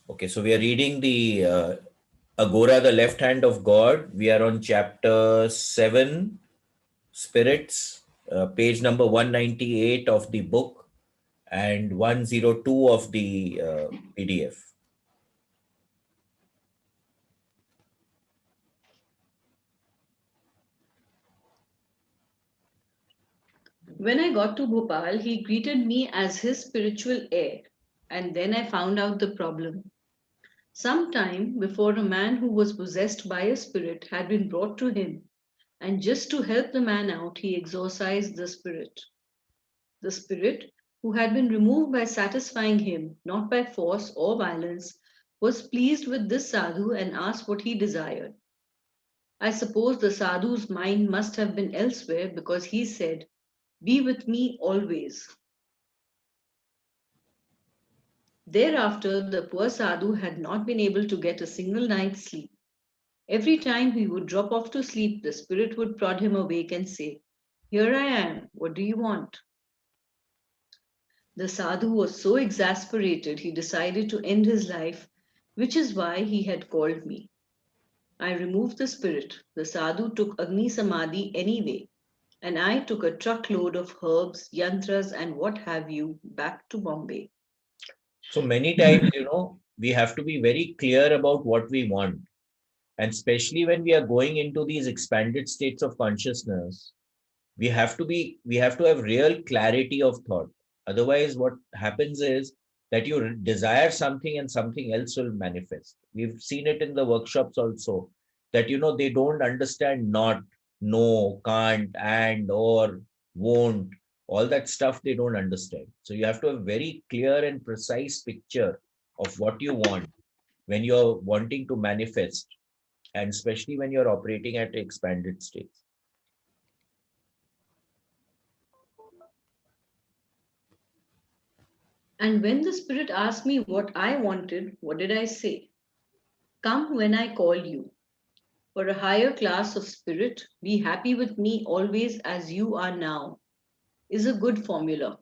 Okay, so we are reading the Aghora, the left hand of God. We are on chapter 7, Spirits, page number 198 of the book and 102 of the PDF. When I got to Bhopal, he greeted me as his spiritual heir, and then I found out the problem. Some time before, a man who was possessed by a spirit had been brought to him, and just to help the man out, he exorcised the spirit. The spirit, who had been removed by satisfying him, not by force or violence, was pleased with this sadhu and asked what he desired. I suppose the sadhu's mind must have been elsewhere because he said, "Be with me always." Thereafter, the poor sadhu had not been able to get a single night's sleep. Every time he would drop off to sleep, the spirit would prod him awake and say, "Here I am, what do you want?" The sadhu was so exasperated he decided to end his life, which is why he had called me. I removed the spirit. The sadhu took Agni Samadhi anyway, and I took a truckload of herbs, yantras, and what have you back to Bombay. So many times, we have to be very clear about what we want. And especially when we are going into these expanded states of consciousness, we have to have real clarity of thought. Otherwise, what happens is that you desire something and something else will manifest. We've seen it in the workshops also, that they don't understand not, no, can't, and, or, won't, all that stuff they don't understand. So you have to have very clear and precise picture of what you want when you're wanting to manifest, and especially when you're operating at expanded states. And when the spirit asked me what I wanted, what did I say? "Come when I call you. For a higher class of spirit, be happy with me always as you are now," is a good formula,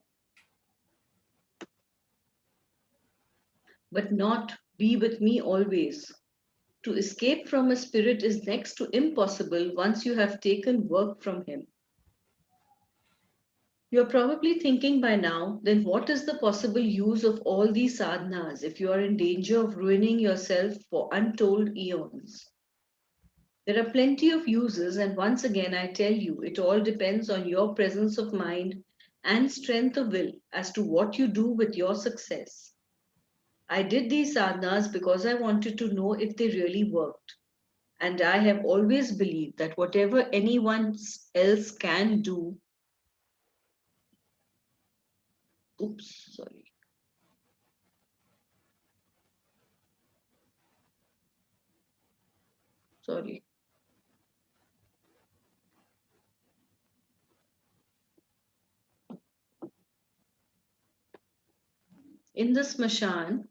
but not "be with me always." To escape from a spirit is next to impossible once you have taken work from him. You're probably thinking by now, then what is the possible use of all these sadhanas if you are in danger of ruining yourself for untold eons? There are plenty of uses, and once again I tell you, it all depends on your presence of mind and strength of will as to what you do with your success. I did these sadhanas because I wanted to know if they really worked. And I have always believed that whatever anyone else can do, oops, sorry. In the smashan,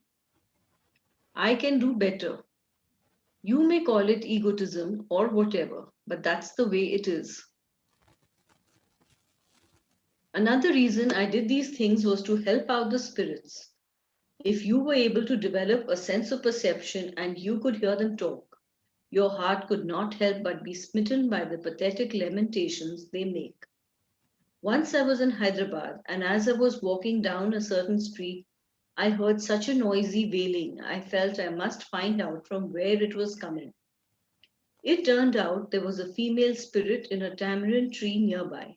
I can do better. You may call it egotism or whatever, but that's the way it is. Another reason I did these things was to help out the spirits. If you were able to develop a sense of perception and you could hear them talk, your heart could not help but be smitten by the pathetic lamentations they make. Once I was in Hyderabad, and as I was walking down a certain street, I heard such a noisy wailing, I felt I must find out from where it was coming. It turned out there was a female spirit in a tamarind tree nearby.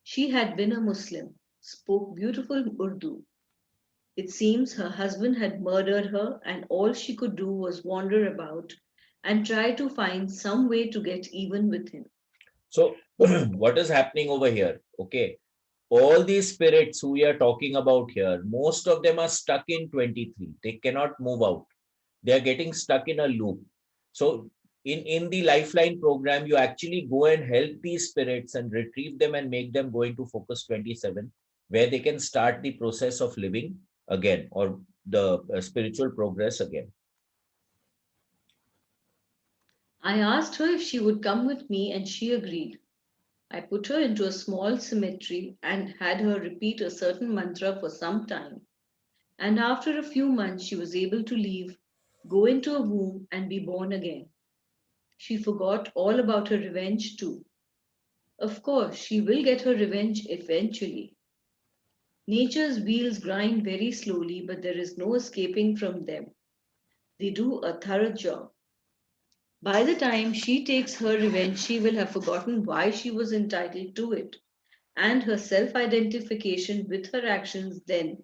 She had been a Muslim, spoke beautiful Urdu. It seems her husband had murdered her, and all she could do was wander about and try to find some way to get even with him. So, what is happening over here? Okay, all these spirits who we are talking about here, most of them are stuck in 23. They cannot move out. They are getting stuck in a loop. So, in the Lifeline program, you actually go and help these spirits and retrieve them and make them go into Focus 27, where they can start the process of living again, or the spiritual progress again. I asked her if she would come with me, and she agreed. I put her into a small cemetery and had her repeat a certain mantra for some time. And after a few months, she was able to leave, go into a womb, and be born again. She forgot all about her revenge too. Of course, she will get her revenge eventually. Nature's wheels grind very slowly, but there is no escaping from them. They do a thorough job. By the time she takes her revenge, she will have forgotten why she was entitled to it, and her self identification with her actions then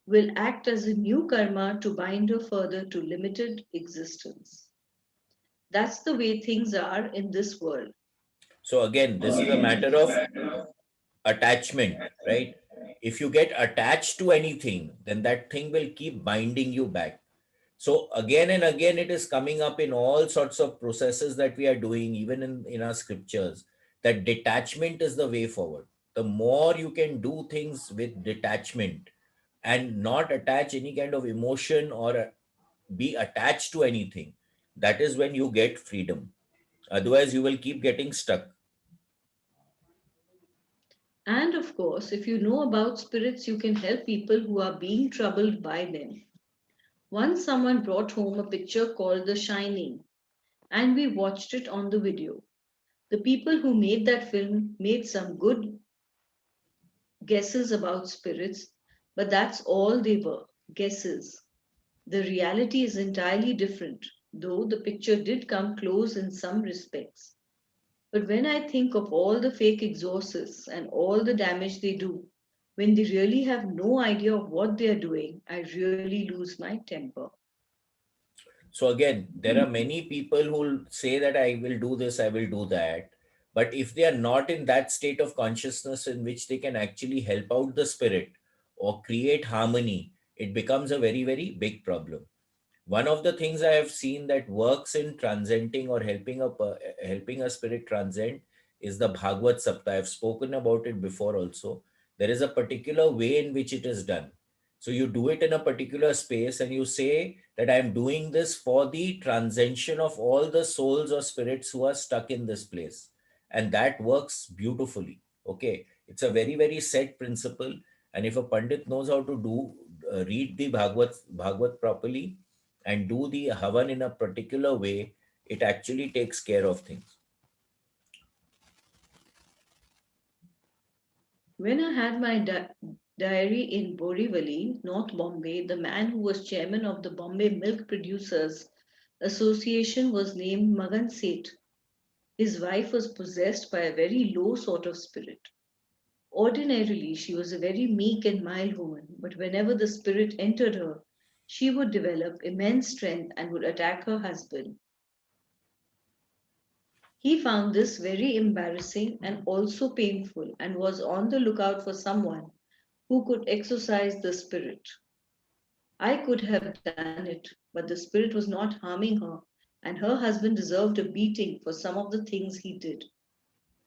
will act as a new karma to bind her further to limited existence. That's the way things are in this world. So again, this is a matter of attachment, right? If you get attached to anything, then that thing will keep binding you back. So again and again, it is coming up in all sorts of processes that we are doing, even in our scriptures, that detachment is the way forward. The more you can do things with detachment and not attach any kind of emotion or be attached to anything, that is when you get freedom. Otherwise, you will keep getting stuck. And of course, if you know about spirits, you can help people who are being troubled by them. Once someone brought home a picture called The Shining, and we watched it on the video. The people who made that film made some good guesses about spirits, but that's all they were, guesses. The reality is entirely different, though the picture did come close in some respects. But when I think of all the fake exorcists and all the damage they do, when they really have no idea of what they are doing, I really lose my temper. So again, there are many people who will say that I will do this, I will do that. But if they are not in that state of consciousness in which they can actually help out the spirit or create harmony, it becomes a very, very big problem. One of the things I have seen that works in transcending or helping a spirit transcend is the Bhagavad Sapta. I've spoken about it before also. There is a particular way in which it is done. So you do it in a particular space and you say that I'm doing this for the transcension of all the souls or spirits who are stuck in this place. And that works beautifully. Okay. It's a very, very set principle. And if a Pandit knows how to read the Bhagavad properly, and do the havan in a particular way, it actually takes care of things. When I had my diary in Borivali, North Bombay, the man who was chairman of the Bombay Milk Producers Association was named Magan Seth. His wife was possessed by a very low sort of spirit. Ordinarily, she was a very meek and mild woman, but whenever the spirit entered her, she would develop immense strength and would attack her husband. He found this very embarrassing and also painful and was on the lookout for someone who could exorcise the spirit. I could have done it, but the spirit was not harming her, and her husband deserved a beating for some of the things he did.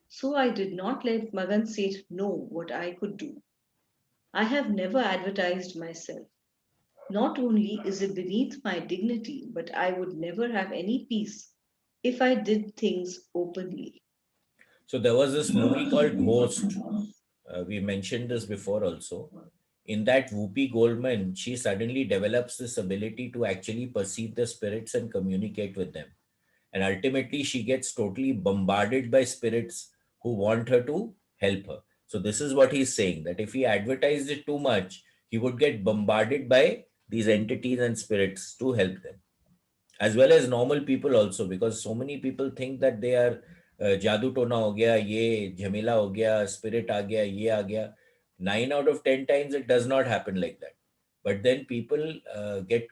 So I did not let Magan Seth know what I could do. I have never advertised myself. Not only is it beneath my dignity, but I would never have any peace if I did things openly. So there was this movie called Ghost. We mentioned this before also. In that, Whoopi Goldman, she suddenly develops this ability to actually perceive the spirits and communicate with them. And ultimately, she gets totally bombarded by spirits who want her to help her. So this is what he's saying, that if he advertised it too much, he would get bombarded by these entities and spirits to help them, as well as normal people also, because so many people think that they are जादू टोना हो गया, ये झमेला हो गया, spirit आ गया, ये आ गया. 9 out of 10 times it does not happen like that. But then people get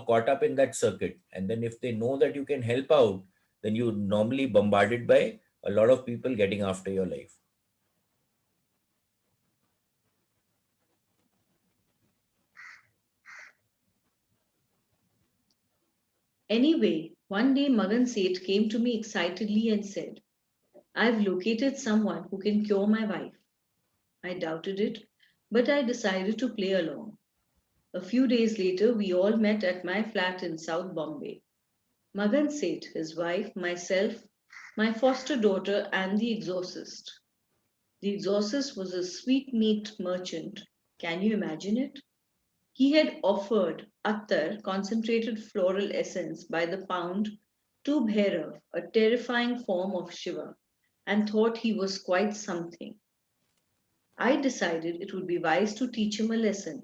caught up in that circuit, and then if they know that you can help out, then you normally bombarded by a lot of people getting after your life. Anyway, one day Magan Seth came to me excitedly and said, I've located someone who can cure my wife. I doubted it, but I decided to play along. A few days later, we all met at my flat in South Bombay. Magan Seth, his wife, myself, my foster daughter, and the exorcist. The exorcist was a sweetmeat merchant. Can you imagine it? He had offered attar, concentrated floral essence, by the pound to Bhairav, a terrifying form of Shiva, and thought he was quite something. I decided it would be wise to teach him a lesson.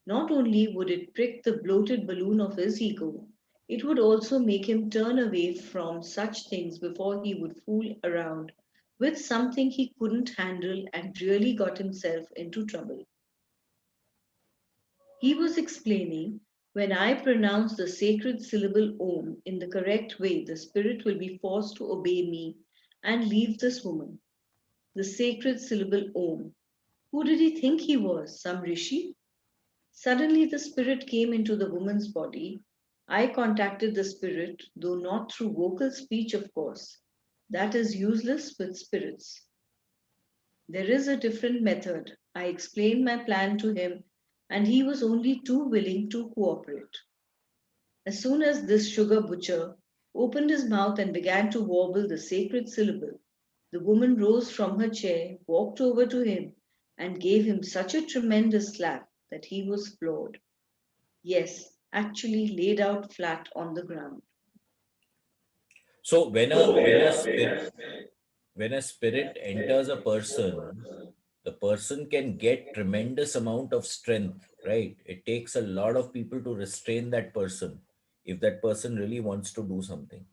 Not only would it prick the bloated balloon of his ego, it would also make him turn away from such things before he would fool around with something he couldn't handle and really got himself into trouble. He was explaining, when I pronounce the sacred syllable Om in the correct way, the spirit will be forced to obey me and leave this woman. The sacred syllable Om. Who did he think he was? Some rishi? Suddenly, the spirit came into the woman's body. I contacted the spirit, though not through vocal speech, of course. That is useless with spirits. There is a different method. I explained my plan to him, and he was only too willing to cooperate. As soon as this sugar butcher opened his mouth and began to warble the sacred syllable, the woman rose from her chair, walked over to him, and gave him such a tremendous slap that he was floored. Yes, actually laid out flat on the ground. So when a spirit enters a person, the person can get tremendous amount of strength, right? It takes a lot of people to restrain that person if that person really wants to do something.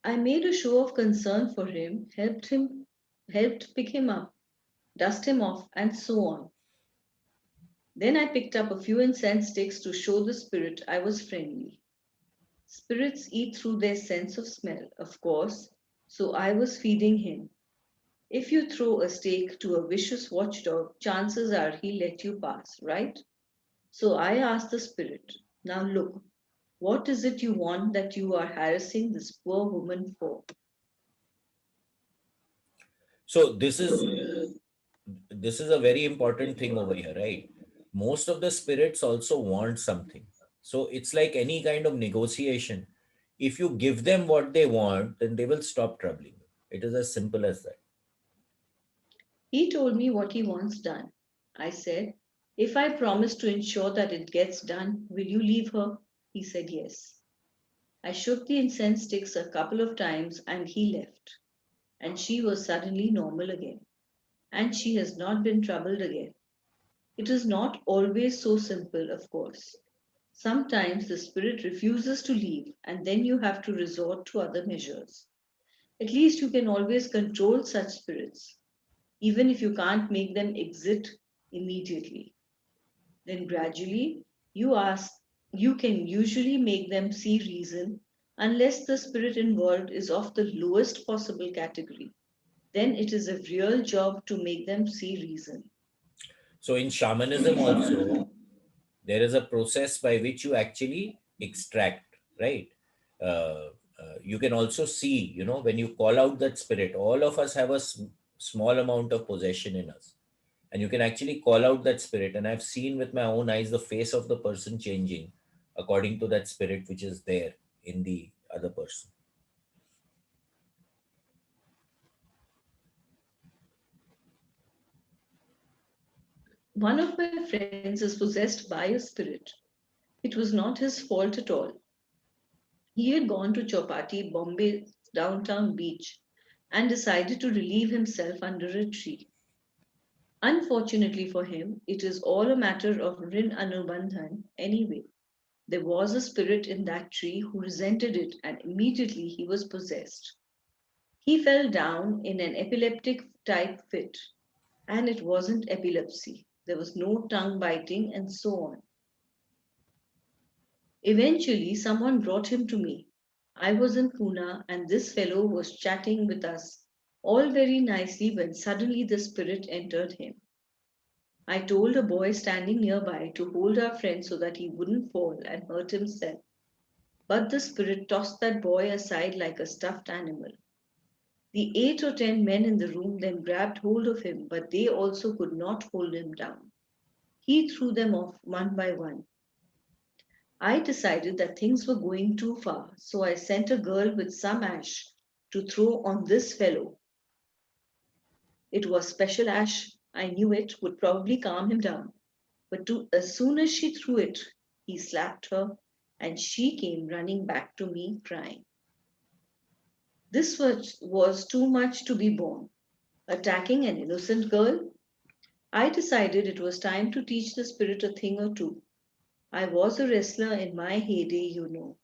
I made a show of concern for him, helped pick him up, dust him off, and so on. Then I picked up a few incense sticks to show the spirit I was friendly. Spirits eat through their sense of smell, of course, so I was feeding him. If you throw a steak to a vicious watchdog, chances are he'll let you pass, right? So I asked the spirit, now look, what is it you want that you are harassing this poor woman for? So this is a very important thing over here, right? Most of the spirits also want something. So it's like any kind of negotiation. If you give them what they want, then they will stop troubling you. It is as simple as that. He told me what he wants done. I said, if I promise to ensure that it gets done, will you leave her? He said yes. I shook the incense sticks a couple of times and he left. And she was suddenly normal again. And she has not been troubled again. It is not always so simple, of course. Sometimes the spirit refuses to leave, and then you have to resort to other measures. At least you can always control such spirits, even if you can't make them exit immediately. Then gradually you ask you can usually make them see reason unless the spirit involved is of the lowest possible category. Then it is a real job to make them see reason. So in shamanism also, there is a process by which you actually extract, right? You can also see, when you call out that spirit, all of us have a small amount of possession in us, and you can actually call out that spirit, and I've seen with my own eyes the face of the person changing according to that spirit which is there in the other person. One of my friends is possessed by a spirit. It was not his fault at all. He had gone to Chowpatty, Bombay's downtown beach, and decided to relieve himself under a tree. Unfortunately for him, it is all a matter of Rin Anubandhan anyway. There was a spirit in that tree who resented it, and immediately he was possessed. He fell down in an epileptic type fit, and it wasn't epilepsy. There was no tongue biting, and so on. Eventually, someone brought him to me. I was in Pune, and this fellow was chatting with us all very nicely when suddenly the spirit entered him. I told a boy standing nearby to hold our friend so that he wouldn't fall and hurt himself. But the spirit tossed that boy aside like a stuffed animal. The 8 or 10 men in the room then grabbed hold of him, but they also could not hold him down. He threw them off one by one. I decided that things were going too far, so I sent a girl with some ash to throw on this fellow. It was special ash, I knew it would probably calm him down. As soon as she threw it, he slapped her, and she came running back to me crying. This was too much to be borne. Attacking an innocent girl? I decided it was time to teach the spirit a thing or two. I was a wrestler in my heyday, you know.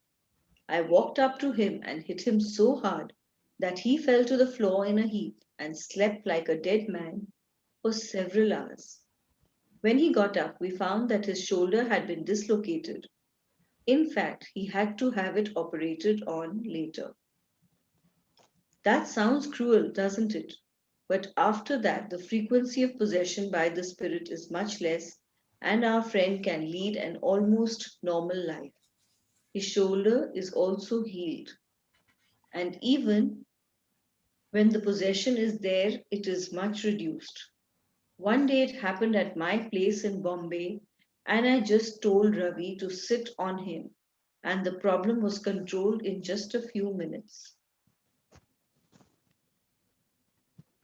I walked up to him and hit him so hard that he fell to the floor in a heap and slept like a dead man for several hours. When he got up, we found that his shoulder had been dislocated. In fact, he had to have it operated on later. That sounds cruel, doesn't it? But after that, the frequency of possession by the spirit is much less, and our friend can lead an almost normal life. His shoulder is also healed, and even when the possession is there, it is much reduced. One day it happened at my place in Bombay, and I just told Ravi to sit on him, and the problem was controlled in just a few minutes.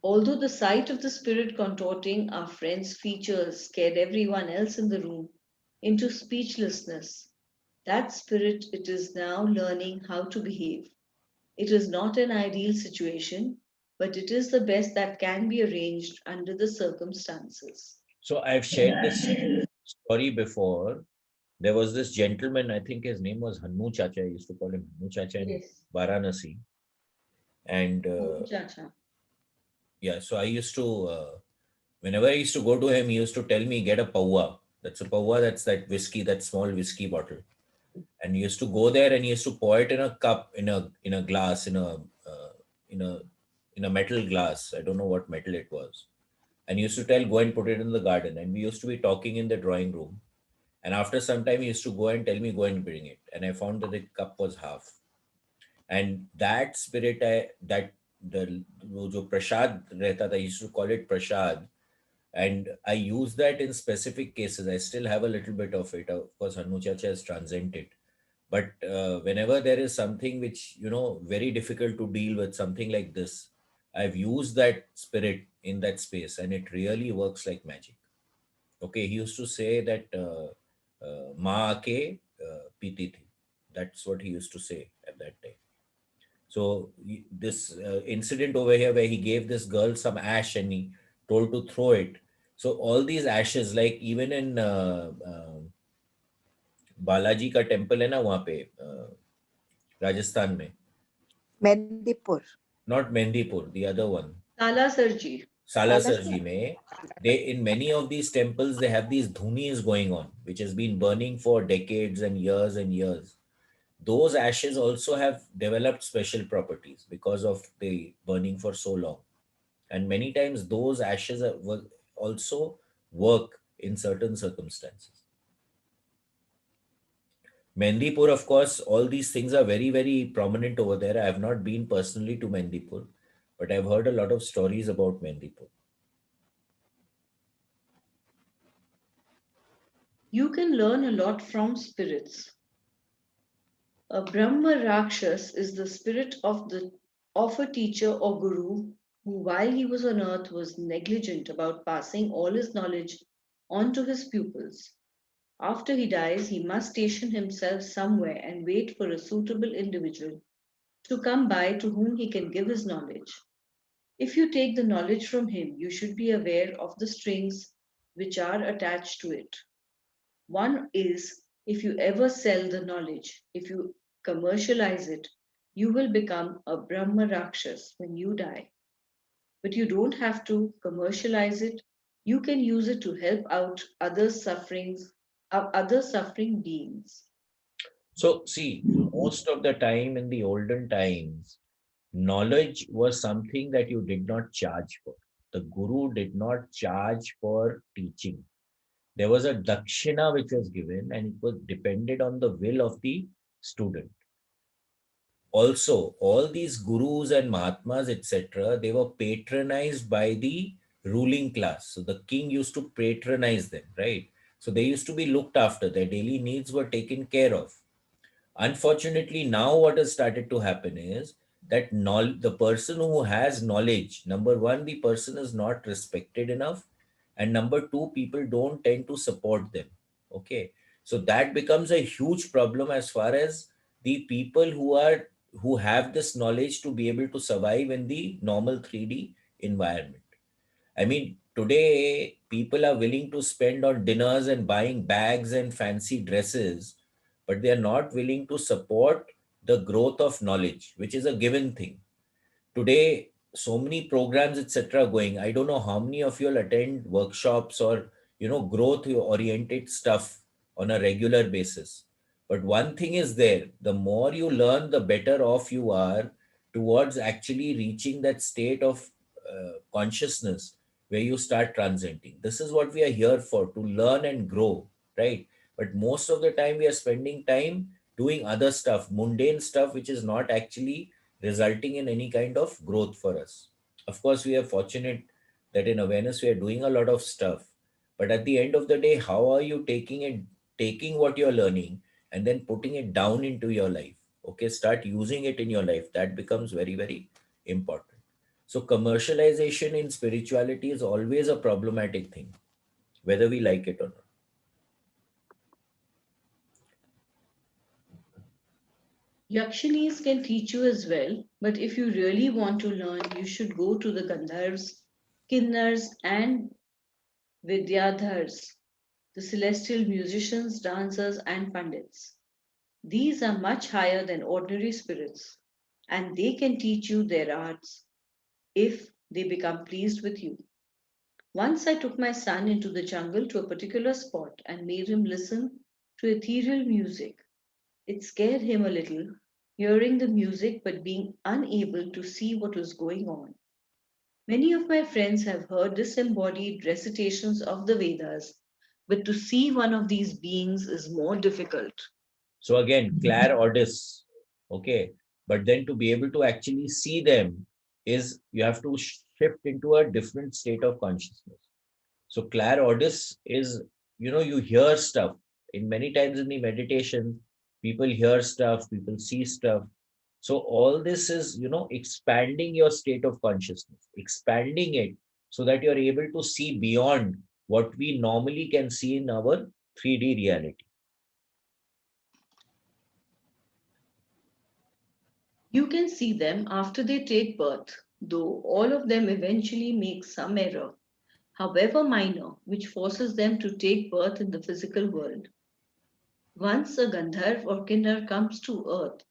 Although the sight of the spirit contorting our friend's features scared everyone else in the room into speechlessness, that spirit it is now learning how to behave. It is not an ideal situation, but it is the best that can be arranged under the circumstances. So I've shared this story before. There was this gentleman, I think his name was Hannu Chacha. I used to call him Hannu Chacha in Yes. Varanasi. And Chacha. yeah, so I used to, whenever I used to go to him, he used to tell me, get a paua. That's a paua, that's that whiskey, that small whiskey bottle. And he used to go there and he used to pour it in a cup, in a glass, in a in a metal glass. I don't know what metal it was. And he used to tell, go and put it in the garden. And we used to be talking in the drawing room. And after some time, he used to go and tell me, go and bring it. And I found that the cup was half. And that spirit, that the wo jo prasad rehta tha, I used to call it prasad. And I use that in specific cases. I still have a little bit of it. Of course, Hanu Chacha has transcended. But whenever there is something which, very difficult to deal with, something like this, I've used that spirit in that space and it really works like magic. Okay, he used to say that Ma ke piti thi. That's what he used to say at that time. So this incident over here where he gave this girl some ash and he told to throw it. So all these ashes, like even in Balaji का temple है ना वहाँ पे राजस्थान में. Medipur. Not Mehndipur, the other one. Tala Sarji. Salasar Salas- ji में, they in many of these temples they have these dhunis going on, which has been burning for decades and years and years. Those ashes also have developed special properties because of the burning for so long. And many times those ashes also work in certain circumstances. Mendipur, of course, all these things are very, very prominent over there. I have not been personally to Mendipur, but I've heard a lot of stories about Mendipur. You can learn a lot from spirits. A Brahma Rakshas is the spirit of a teacher or guru who, while he was on earth, was negligent about passing all his knowledge on to his pupils. After he dies, he must station himself somewhere and wait for a suitable individual to come by to whom he can give his knowledge. If you take the knowledge from him, you should be aware of the strings which are attached to it. One is if you ever sell the knowledge, if you commercialize it, you will become a Brahma Rakshas when you die. But you don't have to commercialize it. You can use it to help out other suffering beings. So, see, most of the time in the olden times, knowledge was something that you did not charge for. The guru did not charge for teaching. There was a dakshina which was given, and it was depended on the will of the student. Also, all these gurus and mahatmas, etc., they were patronized by the ruling class. So the king used to patronize them, right? So they used to be looked after. Their daily needs were taken care of. Unfortunately, now what has started to happen is that the person who has knowledge, number one, the person is not respected enough, and number two, people don't tend to support them. Okay, so that becomes a huge problem as far as the people who have this knowledge to be able to survive in the normal 3D environment. I mean, today people are willing to spend on dinners and buying bags and fancy dresses, but they are not willing to support the growth of knowledge, which is a given thing. Today so many programs etc going. I don't know how many of you will attend workshops or growth oriented stuff on a regular basis, but one thing is there: the more you learn, the better off you are towards actually reaching that state of consciousness where you start transcending. This is what we are here for, to learn and grow, right? But most of the time we are spending time doing other stuff, mundane stuff, which is not actually resulting in any kind of growth for us. Of course, we are fortunate that in awareness we are doing a lot of stuff. But at the end of the day, how are you taking what you're learning and then putting it down into your life? Okay, start using it in your life. That becomes very, very important. So commercialization in spirituality is always a problematic thing, whether we like it or not. Yakshanis can teach you as well, but if you really want to learn, you should go to the Gandharvas, Kinnars, and Vidyadhars, the celestial musicians, dancers, and pandits. These are much higher than ordinary spirits, and they can teach you their arts if they become pleased with you. Once I took my son into the jungle to a particular spot and made him listen to ethereal music. It scared him a little, hearing the music but being unable to see what was going on. Many of my friends have heard disembodied recitations of the Vedas, but to see one of these beings is more difficult. So again, clairaudis, okay. But then to be able to actually see them is you have to shift into a different state of consciousness. So clairaudis is, you hear stuff. In many times in the meditation, people hear stuff, people see stuff. So all this is, expanding your state of consciousness, expanding it so that you're able to see beyond what we normally can see in our 3D reality. You can see them after they take birth, though all of them eventually make some error, however minor, which forces them to take birth in the physical world. Once a Gandharv or Kinnar comes to earth,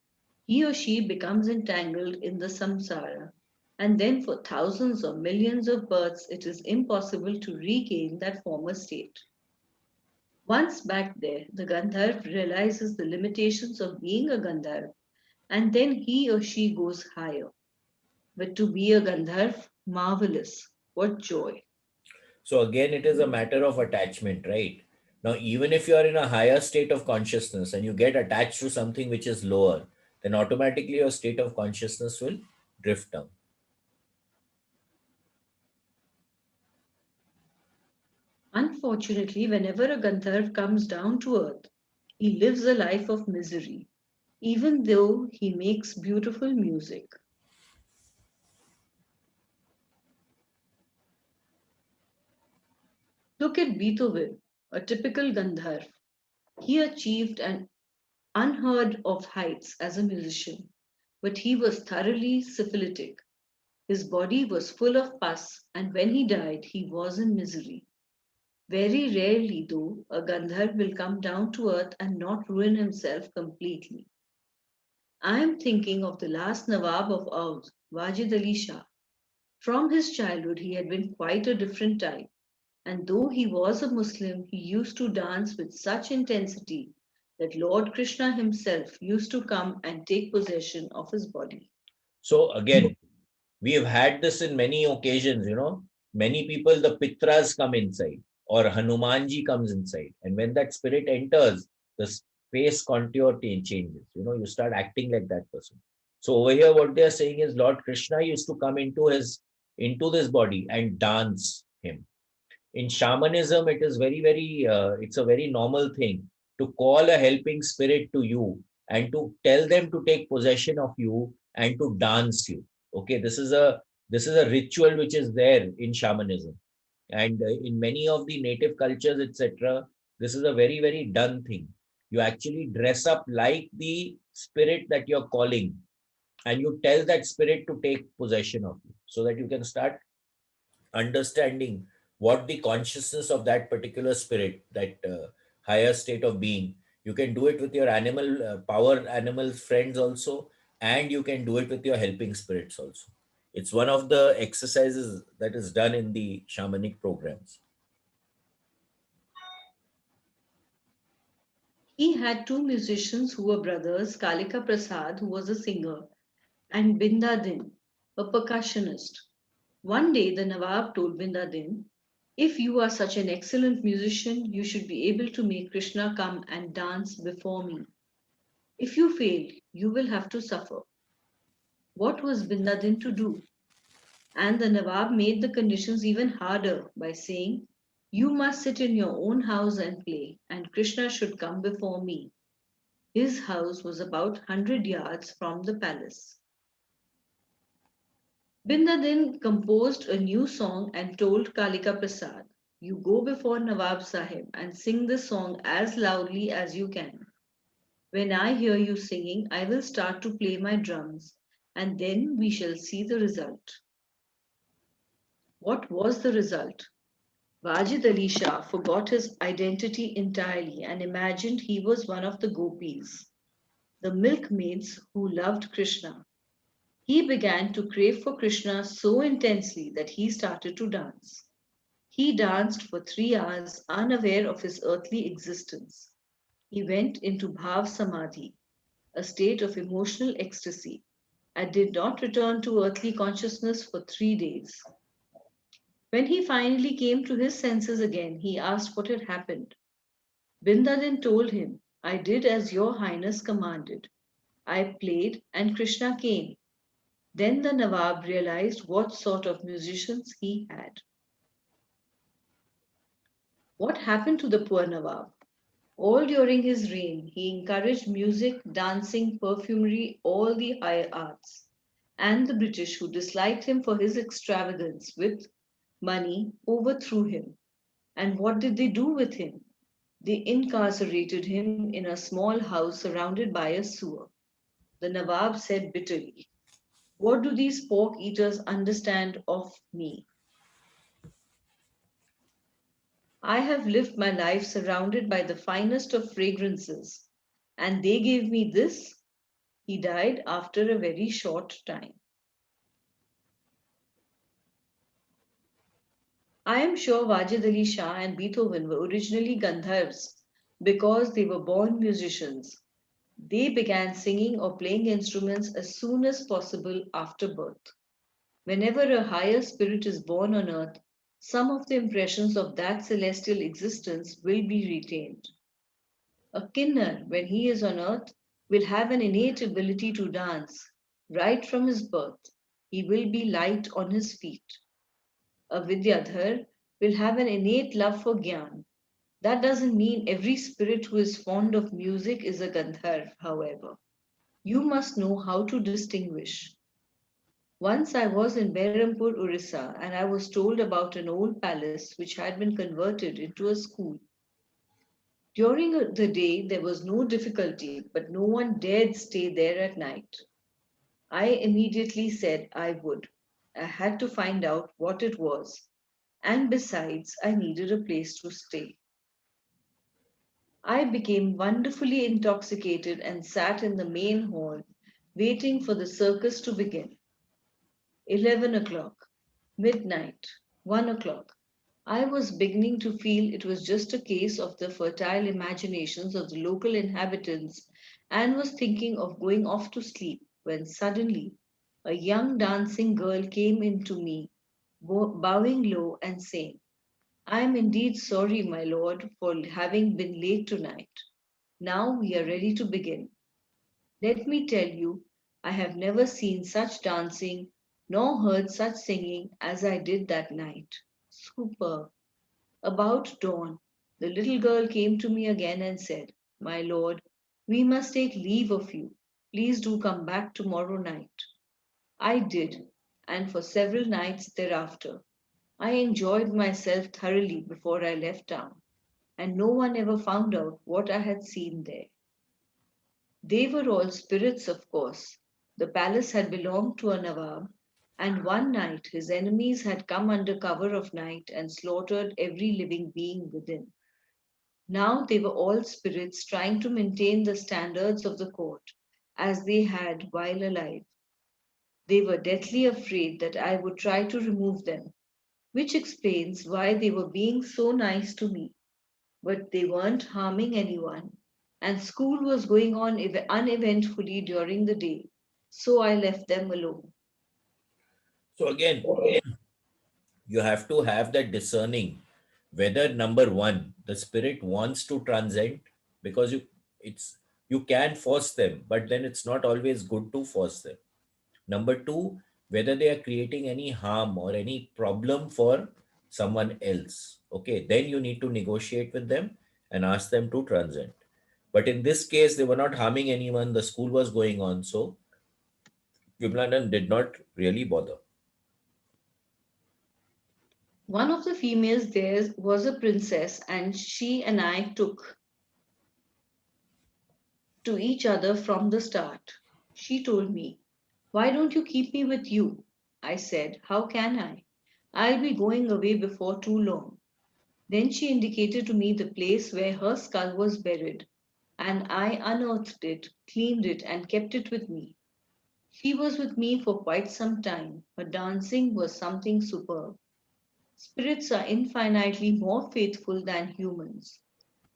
he or she becomes entangled in the samsara, and then for thousands or millions of births, it is impossible to regain that former state. Once back there, the Gandharv realizes the limitations of being a Gandharv, and then he or she goes higher. But to be a Gandharv, marvelous, what joy! So again, it is a matter of attachment, right? Now, even if you are in a higher state of consciousness and you get attached to something which is lower, then automatically your state of consciousness will drift down. Unfortunately, whenever a Gandharv comes down to earth, he lives a life of misery, even though he makes beautiful music. Look at Beethoven, a typical Gandharv. He achieved an unheard of heights as a musician, but he was thoroughly syphilitic. His body was full of pus, and when he died, he was in misery. Very rarely, though, a Gandharv will come down to earth and not ruin himself completely. I am thinking of the last Nawab of Oudh, Wajid Ali Shah. From his childhood, he had been quite a different type, and though he was a Muslim, he used to dance with such intensity that Lord Krishna himself used to come and take possession of his body. So again, we have had this in many occasions, many people, the Pitras come inside or Hanumanji comes inside. And when that spirit enters, the face contour changes, you start acting like that person. So over here, what they are saying is Lord Krishna used to come into this body and dance him. In shamanism, it is very, very, it's a very normal thing to call a helping spirit to you and to tell them to take possession of you and to dance you. Okay, this is a ritual which is there in shamanism. And in many of the native cultures, etc., this is a very, very done thing. You actually dress up like the spirit that you're calling, and you tell that spirit to take possession of you so that you can start understanding what the consciousness of that particular spirit, that higher state of being. You can do it with your animal power animal friends also, and you can do it with your helping spirits also. It's one of the exercises that is done in the shamanic programs. He had two musicians who were brothers, Kalika Prasad, who was a singer, and Binda Din, a percussionist. One day the Nawab told Binda Din, if you are such an excellent musician, you should be able to make Krishna come and dance before me. If you fail, you will have to suffer. What was Binda Din to do? And the Nawab made the conditions even harder by saying, you must sit in your own house and play, and Krishna should come before me. His house was about 100 yards from the palace. Binda then composed a new song and told Kalika Prasad, you go before Nawab Sahib and sing this song as loudly as you can. When I hear you singing, I will start to play my drums, and then we shall see the result. What was the result? Wajid Ali Shah forgot his identity entirely and imagined he was one of the gopis, the milkmaids who loved Krishna. He began to crave for Krishna so intensely that he started to dance. He danced for 3 hours, unaware of his earthly existence. He went into Bhav Samadhi, a state of emotional ecstasy, and did not return to earthly consciousness for 3 days. When he finally came to his senses again, he asked what had happened. Binda then told him, I did as your highness commanded. I played and Krishna came. Then the Nawab realized what sort of musicians he had. What happened to the poor Nawab? All during his reign, he encouraged music, dancing, perfumery, all the higher arts. And the British, who disliked him for his extravagance with money, overthrew him. And what did they do with him? They incarcerated him in a small house surrounded by a sewer. The Nawab said bitterly, what do these pork eaters understand of me? I have lived my life surrounded by the finest of fragrances, and they gave me this. He died after a very short time. I am sure Wajid Ali Shah and Beethoven were originally Gandharvs because they were born musicians. They began singing or playing instruments as soon as possible after birth. Whenever a higher spirit is born on earth, some of the impressions of that celestial existence will be retained. A kinnar, when he is on earth, will have an innate ability to dance. Right from his birth, he will be light on his feet. A Vidyadhar will have an innate love for Gyan. That doesn't mean every spirit who is fond of music is a Gandharv, however. You must know how to distinguish. Once I was in Berhampur, Orissa, and I was told about an old palace which had been converted into a school. During the day, there was no difficulty, but no one dared stay there at night. I immediately said I would. I had to find out what it was, and besides, I needed a place to stay. I became wonderfully intoxicated and sat in the main hall, waiting for the circus to begin. 11 o'clock, midnight, 1 o'clock. I was beginning to feel it was just a case of the fertile imaginations of the local inhabitants and was thinking of going off to sleep when suddenly a young dancing girl came in to me, bowing low and saying, I am indeed sorry, my lord, for having been late tonight. Now we are ready to begin. Let me tell you, I have never seen such dancing nor heard such singing as I did that night. Superb. About dawn, the little girl came to me again and said, my lord, we must take leave of you. Please do come back tomorrow night. I did, and for several nights thereafter. I enjoyed myself thoroughly before I left town, and no one ever found out what I had seen there. They were all spirits, of course. The palace had belonged to a Nawab, and one night his enemies had come under cover of night and slaughtered every living being within. Now they were all spirits trying to maintain the standards of the court as they had while alive. They were deathly afraid that I would try to remove them, which explains why they were being so nice to me. But they weren't harming anyone, and school was going on uneventfully during the day, so I left them alone. So again, you have to have that discerning whether number one, the spirit wants to transcend, because it's you can force them, but then it's not always good to force them. Number two, whether they are creating any harm or any problem for someone else. Okay, then you need to negotiate with them and ask them to transcend. But in this case, they were not harming anyone. The school was going on, so Vimlandan did not really bother. One of the females there was a princess, and she and I took to each other from the start. She told me, "Why don't you keep me with you?" I said, "How can I? I'll be going away before too long." Then she indicated to me the place where her skull was buried, and I unearthed it, cleaned it, and kept it with me. She was with me for quite some time. Her dancing was something superb. Spirits are infinitely more faithful than humans.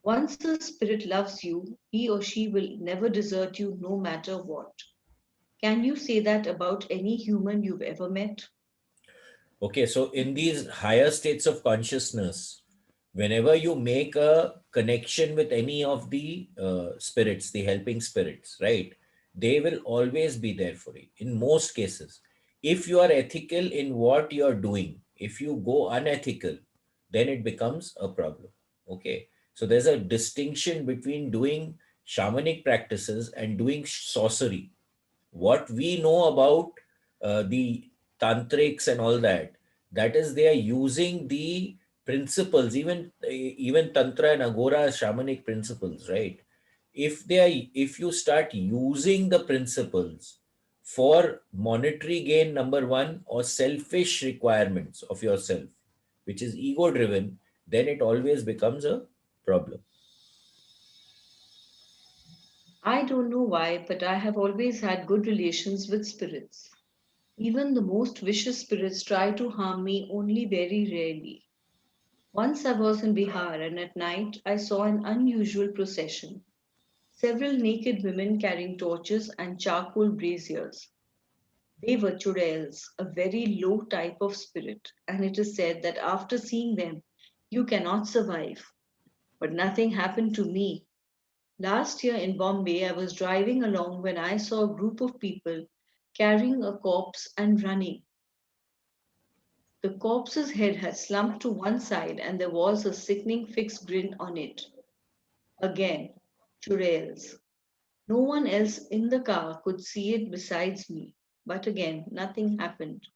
Once a spirit loves you, he or she will never desert you no matter what. Can you say that about any human you've ever met? Okay, so in these higher states of consciousness, whenever you make a connection with any of the spirits, the helping spirits, right, they will always be there for you in most cases. If you are ethical in what you are doing, if you go unethical, then it becomes a problem. Okay, so there's a distinction between doing shamanic practices and doing sorcery. What we know about the tantrics and all that, that is they are using the principles, even tantra and Aghora are shamanic principles, right? If you start using the principles for monetary gain, number one, or selfish requirements of yourself, which is ego driven, then it always becomes a problem. I don't know why, but I have always had good relations with spirits. Even the most vicious spirits try to harm me only very rarely. Once I was in Bihar and at night I saw an unusual procession. Several naked women carrying torches and charcoal braziers. They were churels, a very low type of spirit, and it is said that after seeing them, you cannot survive. But nothing happened to me. Last year in Bombay, I was driving along when I saw a group of people carrying a corpse and running. The corpse's head had slumped to one side, and there was a sickening fixed grin on it. Again, churels. No one else in the car could see it besides me. But again, nothing happened.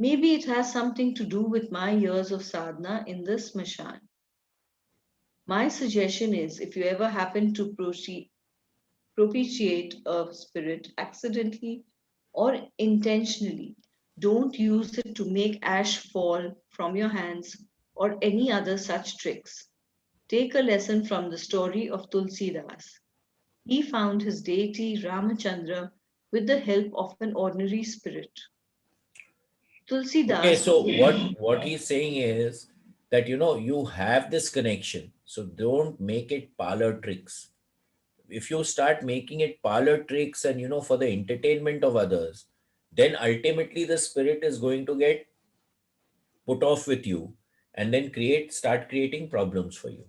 Maybe it has something to do with my years of sadhana in this smashan. My suggestion is if you ever happen to propitiate a spirit accidentally or intentionally, don't use it to make ash fall from your hands or any other such tricks. Take a lesson from the story of Tulsidas. He found his deity Ramachandra with the help of an ordinary spirit. Okay, Tulsidas, so what he's saying is that you have this connection, so don't make it parlor tricks. If you start making it parlor tricks and for the entertainment of others, then ultimately the spirit is going to get put off with you and then start creating problems for you.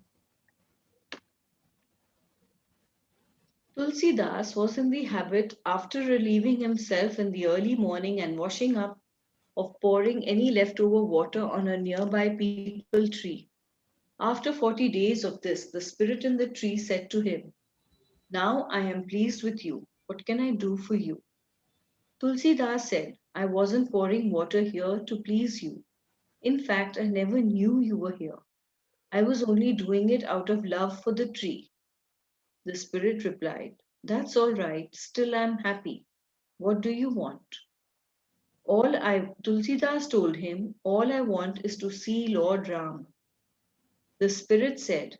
Tulsidas was in the habit, after relieving himself in the early morning and washing up, of pouring any leftover water on a nearby peepal tree. After 40 days of this, the spirit in the tree said to him, "Now I am pleased with you. What can I do for you?" Tulsidas said, "I wasn't pouring water here to please you. In fact, I never knew you were here. I was only doing it out of love for the tree. The spirit replied, That's all right, still I'm happy. What do you want? Tulsidas told him, All I want is to see Lord Ram. The spirit said,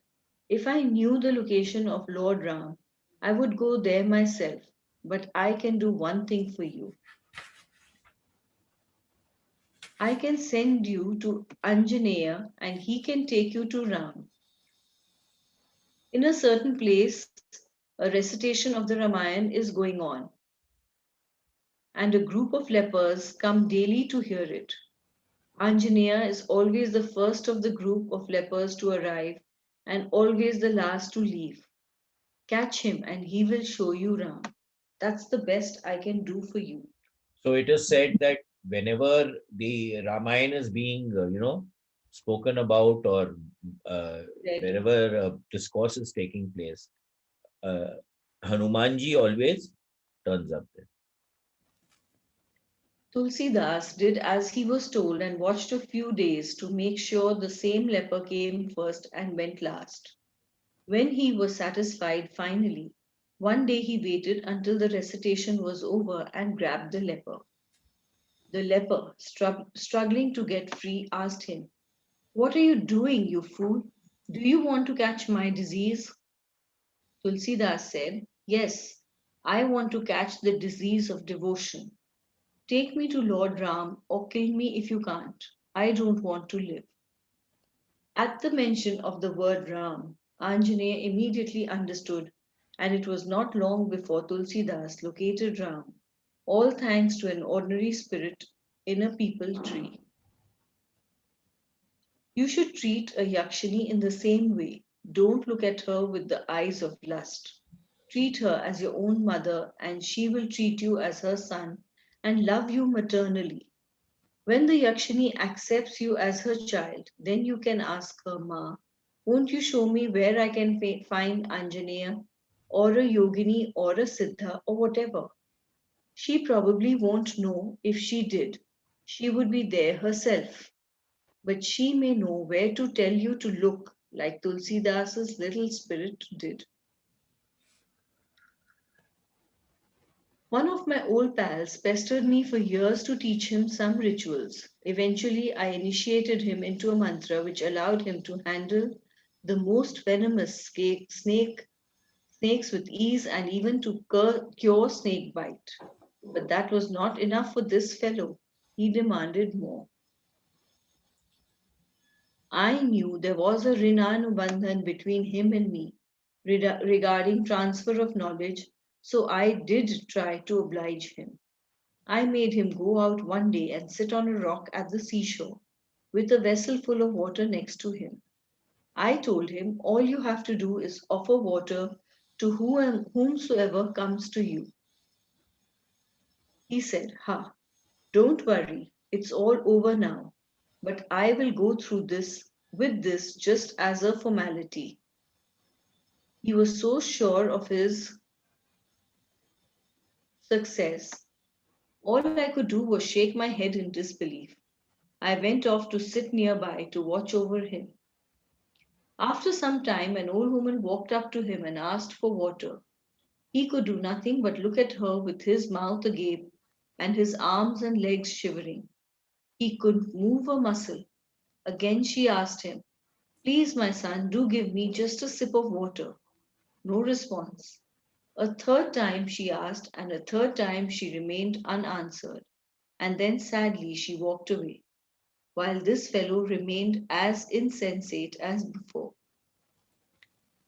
If I knew the location of Lord Ram, I would go there myself. But I can do one thing for you. I can send you to Anjaneya and he can take you to Ram. In a certain place, a recitation of the Ramayana is going on, and a group of lepers come daily to hear it. Anjaneya is always the first of the group of lepers to arrive and always the last to leave. Catch him and he will show you Ram. That's the best I can do for you. So it is said that whenever the Ramayana is being, spoken about, or uh, Right. wherever discourse is taking place, uh, Hanumanji always turns up there. Tulsidas did as he was told and watched a few days to make sure the same leper came first and went last. When he was satisfied finally, one day he waited until the recitation was over and grabbed the leper. The leper, struggling to get free, asked him, What are you doing, you fool? Do you want to catch my disease? Tulsidas said, Yes, I want to catch the disease of devotion. Take me to Lord Ram or kill me if you can't. I don't want to live. At the mention of the word Ram, Anjaneya immediately understood, and it was not long before Tulsidas located Ram, all thanks to an ordinary spirit in a peepal tree. You should treat a Yakshini in the same way. Don't look at her with the eyes of lust. Treat her as your own mother, and she will treat you as her son and love you maternally. When the Yakshini accepts you as her child, then you can ask her, Ma, won't you show me where I can find Anjaneya or a Yogini or a Siddha or whatever? She probably won't know if she did. She would be there herself. But she may know where to tell you to look, like Tulsidas's little spirit did. One of my old pals pestered me for years to teach him some rituals. Eventually, I initiated him into a mantra which allowed him to handle the most venomous snakes with ease and even to cure snake bite. But that was not enough for this fellow. He demanded more. I knew there was a Rinanubandhan between him and me regarding transfer of knowledge, so I did try to oblige him. I made him go out one day and sit on a rock at the seashore with a vessel full of water next to him. I told him, All you have to do is offer water to whomsoever comes to you. He said, Ha, don't worry, it's all over now. But I will go through this just as a formality. He was so sure of his success. All I could do was shake my head in disbelief. I went off to sit nearby to watch over him. After some time, an old woman walked up to him and asked for water. He could do nothing but look at her with his mouth agape and his arms and legs shivering. He couldn't move a muscle. Again she asked him, Please, my son, do give me just a sip of water. No response. A third time she asked, and a third time she remained unanswered. And then sadly she walked away, while this fellow remained as insensate as before.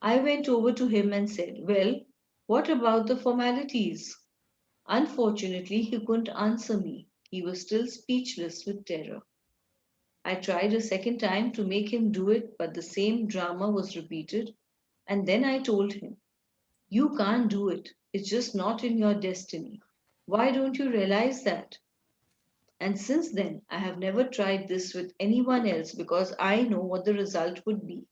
I went over to him and said, Well, what about the formalities? Unfortunately, he couldn't answer me. He was still speechless with terror. I tried a second time to make him do it, but the same drama was repeated. And then I told him, You can't do it. It's just not in your destiny. Why don't you realize that? And since then, I have never tried this with anyone else because I know what the result would be.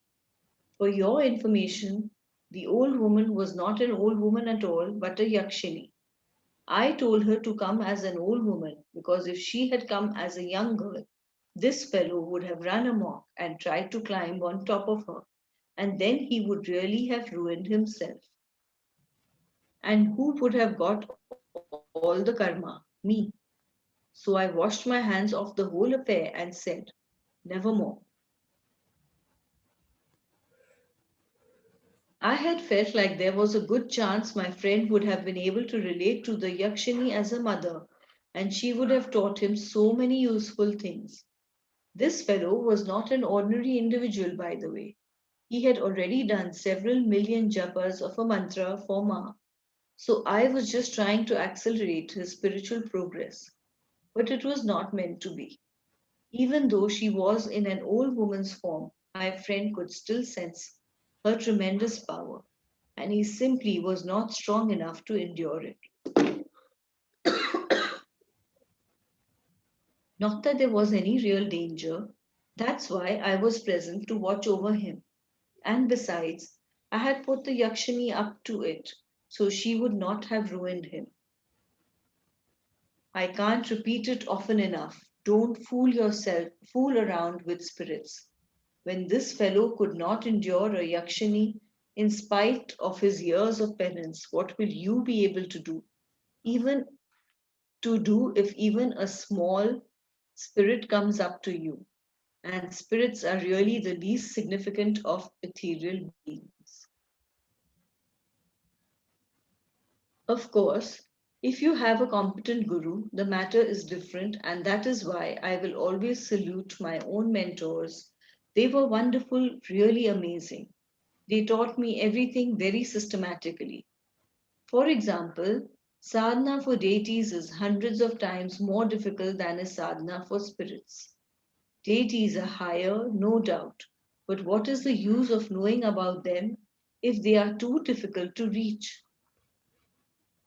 For your information, the old woman was not an old woman at all, but a Yakshini. I told her to come as an old woman because if she had come as a young girl, This fellow would have run amok and tried to climb on top of her, and then he would really have ruined himself. And who would have got all the karma? Me. So I washed my hands off the whole affair and said, nevermore. I had felt like there was a good chance my friend would have been able to relate to the Yakshini as a mother, and she would have taught him so many useful things. This fellow was not an ordinary individual, by the way. He had already done several million japas of a mantra for Ma, so I was just trying to accelerate his spiritual progress. But it was not meant to be. Even though she was in an old woman's form, my friend could still sense her tremendous power, and he simply was not strong enough to endure it. Not that there was any real danger. That's why I was present to watch over him. And besides, I had put the Yakshini up to it, so she would not have ruined him. I can't repeat it often enough. Don't fool around with spirits. When this fellow could not endure a Yakshini in spite of his years of penance, what will you be able to do? Even to do if even a small spirit comes up to you. And spirits are really the least significant of ethereal beings. Of course, if you have a competent guru, the matter is different, and that is why I will always salute my own mentors. They were wonderful, really amazing. They taught me everything very systematically. For example, sadhana for deities is hundreds of times more difficult than is sadhana for spirits. Deities are higher, no doubt, but what is the use of knowing about them if they are too difficult to reach?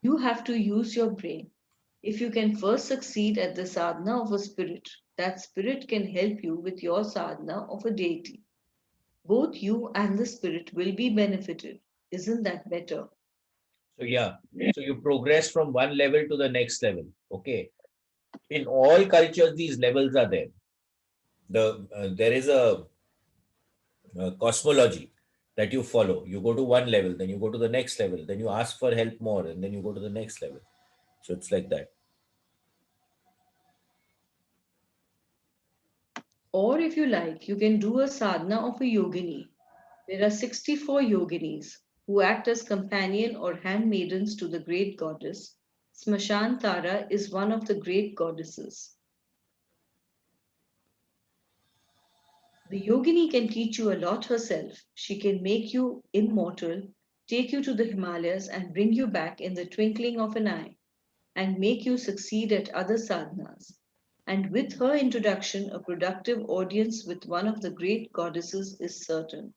You have to use your brain. If you can first succeed at the sadhana of a spirit, that spirit can help you with your sadhana of a deity. Both you and the spirit will be benefited. Isn't that better? So yeah, so you progress from one level to the next level. Okay. In all cultures, these levels are there. There is a cosmology that you follow. You go to one level, then you go to the next level, then you ask for help more, and then you go to the next level. So it's like that. Or if you like, you can do a sadhana of a yogini. There are 64 yoginis who act as companion or handmaidens to the great goddess. Smashan Tara is one of the great goddesses. The yogini can teach you a lot herself. She can make you immortal, take you to the Himalayas, and bring you back in the twinkling of an eye, and make you succeed at other sadhanas. And with her introduction, a productive audience with one of the great goddesses is certain.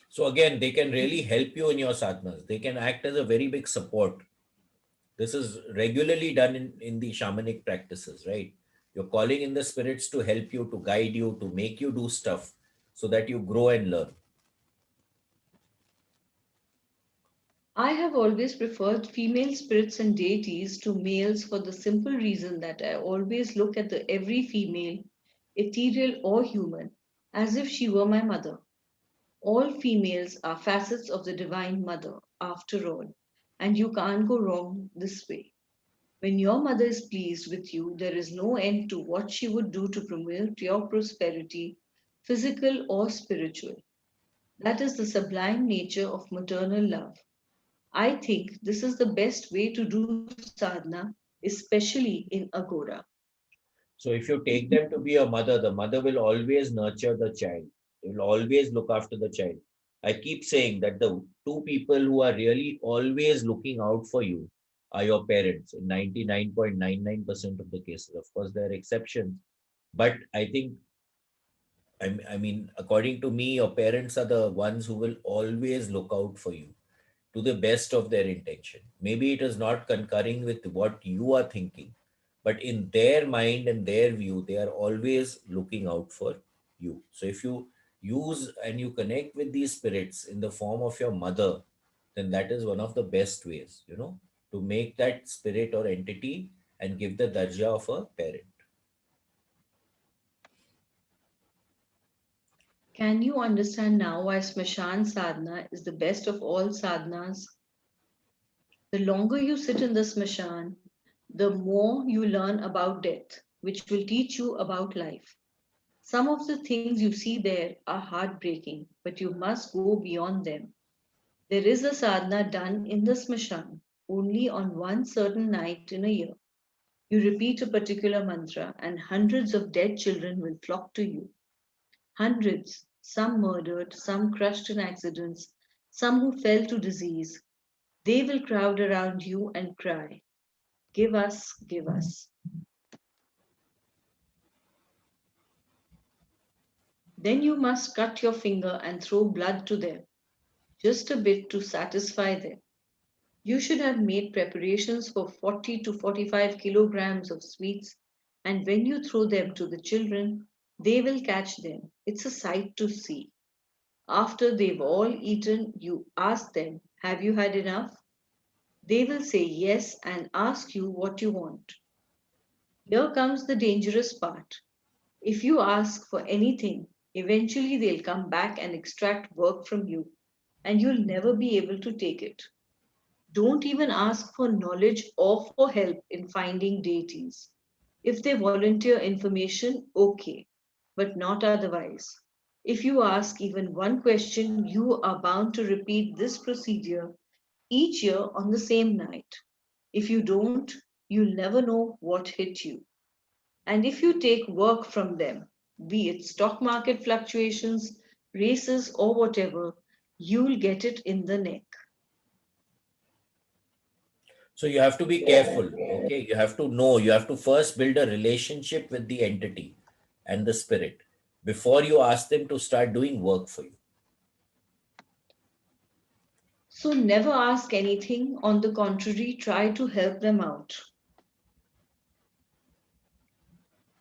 So again, they can really help you in your sadhanas. They can act as a very big support. This is regularly done in the shamanic practices, right? You're calling in the spirits to help you, to guide you, to make you do stuff so that you grow and learn. I have always preferred female spirits and deities to males for the simple reason that I always look at the every female, ethereal or human, as if she were my mother. All females are facets of the Divine Mother, after all, and you can't go wrong this way. When your mother is pleased with you, there is no end to what she would do to promote your prosperity, physical or spiritual. That is the sublime nature of maternal love. I think this is the best way to do sadhana, especially in Aghora. So if you take them to be a mother, the mother will always nurture the child. They will always look after the child. I keep saying that the two people who are really always looking out for you are your parents in 99.99% of the cases. Of course, there are exceptions, but I think, I mean, according to me, your parents are the ones who will always look out for you to the best of their intention. Maybe it is not concurring with what you are thinking, but in their mind and their view, they are always looking out for you. So if you use and you connect with these spirits in the form of your mother, then that is one of the best ways, to make that spirit or entity and give the darja of a parent. Can you understand now why Smashan Sadhana is the best of all sadhanas? The longer you sit in the Smashan, the more you learn about death, which will teach you about life. Some of the things you see there are heartbreaking, but you must go beyond them. There is a sadhana done in the Smashan only on one certain night in a year. You repeat a particular mantra, and hundreds of dead children will flock to you. Hundreds, some murdered, some crushed in accidents, some who fell to disease. They will crowd around you and cry, "Give us, give us." Then you must cut your finger and throw blood to them, just a bit to satisfy them. You should have made preparations for 40 to 45 kilograms of sweets, and when you throw them to the children, they will catch them. It's a sight to see. After they've all eaten, you ask them, "Have you had enough?" They will say yes and ask you what you want. Here comes the dangerous part. If you ask for anything, eventually they'll come back and extract work from you, and you'll never be able to take it. Don't even ask for knowledge or for help in finding deities. If they volunteer information, okay, but not otherwise. If you ask even one question, you are bound to repeat this procedure each year on the same night. If you don't, you'll never know what hit you. And if you take work from them, be it stock market fluctuations, races, or whatever, you'll get it in the neck. So you have to be careful. Okay. You have to know, you have to first build a relationship with the entity and the spirit before you ask them to start doing work for you. So never ask anything. On the contrary, try to help them out.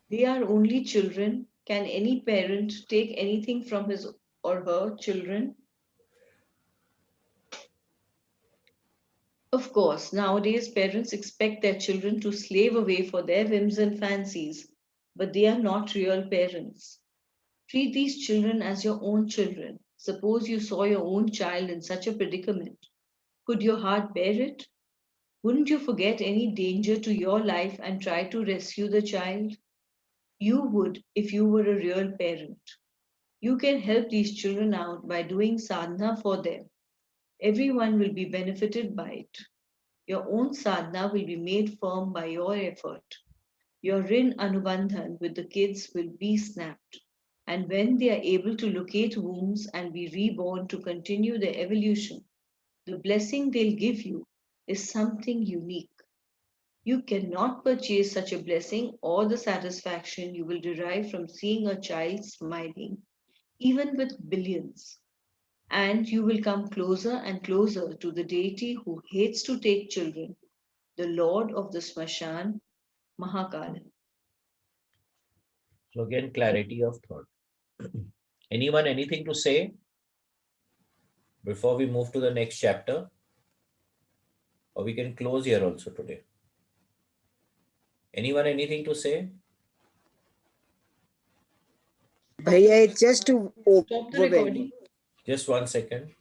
They are only children. Can any parent take anything from his or her children? Of course, nowadays parents expect their children to slave away for their whims and fancies, but they are not real parents. Treat these children as your own children. Suppose you saw your own child in such a predicament. Could your heart bear it? Wouldn't you forget any danger to your life and try to rescue the child? You would if you were a real parent. You can help these children out by doing sadhana for them. Everyone will be benefited by it. Your own sadhana will be made firm by your effort. Your rin anubandhan with the kids will be snapped. And when they are able to locate wombs and be reborn to continue their evolution, the blessing they'll give you is something unique. You cannot purchase such a blessing or the satisfaction you will derive from seeing a child smiling, even with billions. And you will come closer and closer to the deity who hates to take children, the Lord of the Smashan, Mahakal. So again, clarity of thought. Anyone, anything to say before we move to the next chapter? Or we can close here also today. Anyone, anything to say? Bhaiya, it's just Stop the overwhelming. recording. Just 1 second.